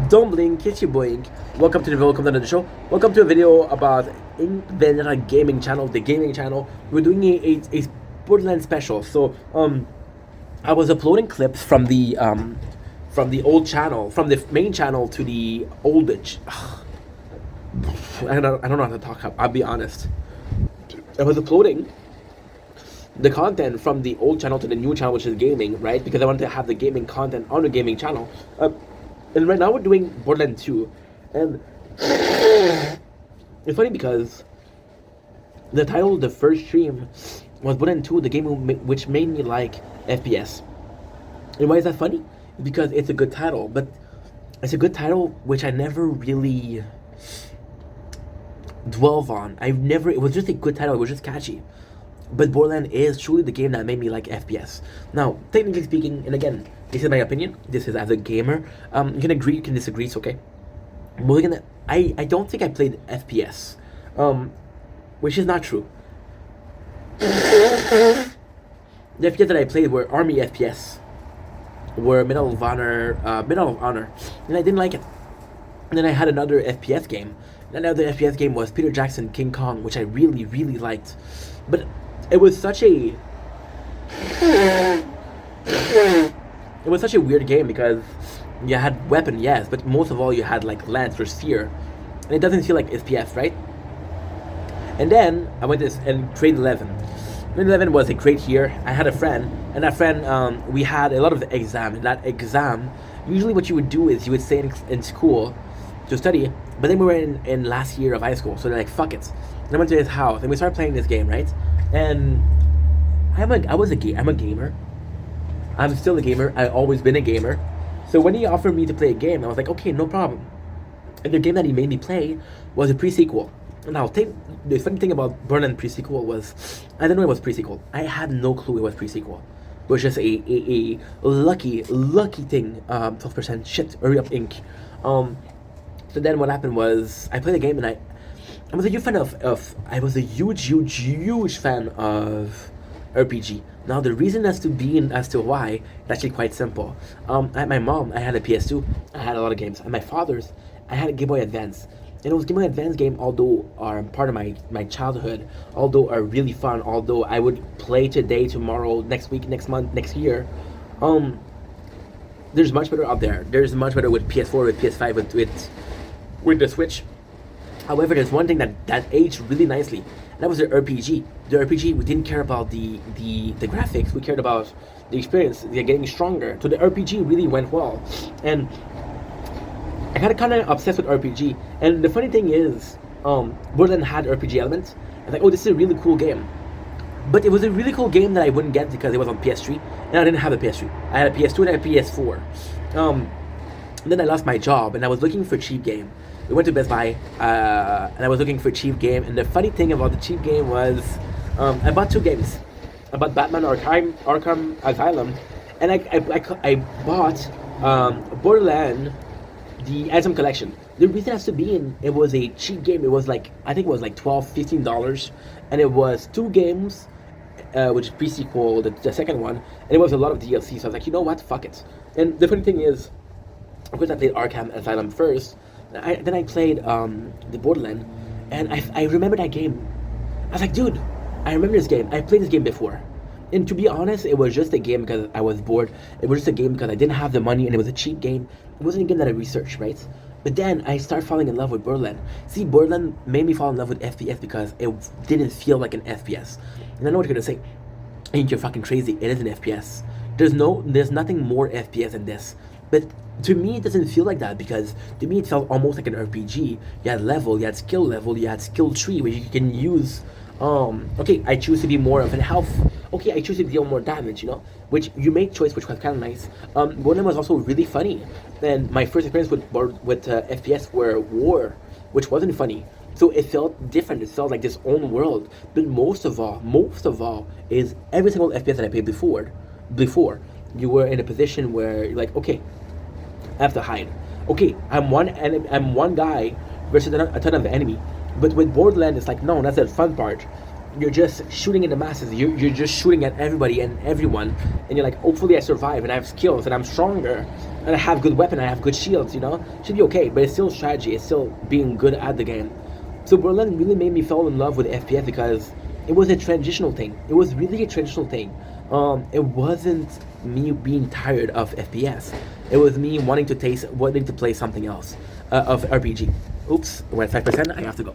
Don't blink, it's your boink. Welcome to the show. Welcome to a video about Invenra Gaming Channel, the gaming channel. We're doing a Borderlands special. So I was uploading clips from the old channel, from the main channel to the old. I don't know how to talk. I'll be honest. I was uploading the content from the old channel to the new channel, which is gaming, right? Because I wanted to have the gaming content on the gaming channel. And right now we're doing Borderlands 2, and it's funny because the title of the first stream was Borderlands 2, the game which made me like FPS. And why is that funny? Because it's a good title, but it's a good title which I never really dwell on. It was just a good title, it was just catchy. But Borderlands is truly the game that made me like FPS. Now, technically speaking, and again, this is my opinion, this is as a gamer, you can agree, you can disagree, it's okay. But I don't think I played FPS, which is not true. The FPS that I played were Army FPS, were Medal of Honor, and I didn't like it. And then I had another FPS game. Another FPS game was Peter Jackson King Kong, which I really, really liked. But it was such a weird game because you had weapon, yes, but most of all you had like lance or spear, and it doesn't feel like FPS, right? And then I went to grade 11. Grade 11 was a great year. I had a friend, and that friend, we had a lot of exam. And that exam, usually what you would do is you would stay in school to study, but then we were in last year of high school, so they're like, fuck it. And I went to his house, and we started playing this game, right? And I'm a gamer. I'm still a gamer. I've always been a gamer. So when he offered me to play a game, I was like, okay, no problem. And the game that he made me play was a pre-sequel. Now, the funny thing about Borderlands pre-sequel was, I didn't know it was pre-sequel. I had no clue it was pre-sequel. It was just a lucky thing. 12% shit. Hurry up, Inc. So then what happened was, I played the game and I was a huge fan I was a huge fan of RPG. Now the reason as to why is actually quite simple. At my mom, I had a PS2. I had a lot of games. At my father's, I had a Game Boy Advance. And it was Game Boy Advance game, although are part of my childhood, although are really fun, although I would play today, tomorrow, next week, next month, next year. There's much better out there. There's much better with PS4, with PS5, with the Switch. However, there's one thing that aged really nicely, and that was the RPG. The RPG, we didn't care about the graphics, we cared about the experience, they're getting stronger. So the RPG really went well. And I got kind of obsessed with RPG. And the funny thing is, Borderlands had RPG elements. I was like, oh, this is a really cool game. But it was a really cool game that I wouldn't get because it was on PS3, and I didn't have a PS3. I had a PS2 and a PS4. And then I lost my job, and I was looking for a cheap game. We went to Best Buy, and I was looking for a cheap game. And the funny thing about the cheap game was, I bought two games. I bought Batman Arkham Asylum, and I bought Borderlands, the Anthem Collection. The reason it has to be it was a cheap game. It was like, I think it was like $12, $15, and it was two games, which is pre-sequel, the second one, and it was a lot of DLC. So I was like, you know what, fuck it. And the funny thing is, of course, I played Arkham Asylum first. Then I played the Borderlands, and I remember that game. I was like, dude, I remember this game. I played this game before. And to be honest, it was just a game because I was bored. It was just a game because I didn't have the money, and it was a cheap game. It wasn't a game that I researched, right? But then I started falling in love with Borderlands. See, Borderlands made me fall in love with FPS because it didn't feel like an FPS. And I know what you're gonna say. I think you're fucking crazy. It is an FPS. There's nothing more FPS than this. But to me, it doesn't feel like that because to me, it felt almost like an RPG. You had level, you had skill level, you had skill tree where you can use. Okay, I choose to be more of an health. Okay, I choose to deal more damage, which you made choice, which was kind of nice. Borderlands was also really funny. And my first experience with FPS were War, which wasn't funny. So it felt different. It felt like this own world. But most of all, is every single FPS that I played before, you were in a position where you're like, okay, I have to hide. Okay, I'm one guy versus a ton of enemy. But with Borderlands, it's like, no, that's the fun part. you're just shooting in the masses. You're just shooting at everybody and everyone, and you're like, hopefully I survive and I have skills and I'm stronger and I have good weapon, I have good shields. Should be okay. But it's still strategy. It's still being good at the game. So Berlin really made me fall in love with FPS because it was a transitional thing. It was really a transitional thing. It wasn't me being tired of FPS. It was me wanting to play something else of RPG. Oops, we're at 5%. I have to go.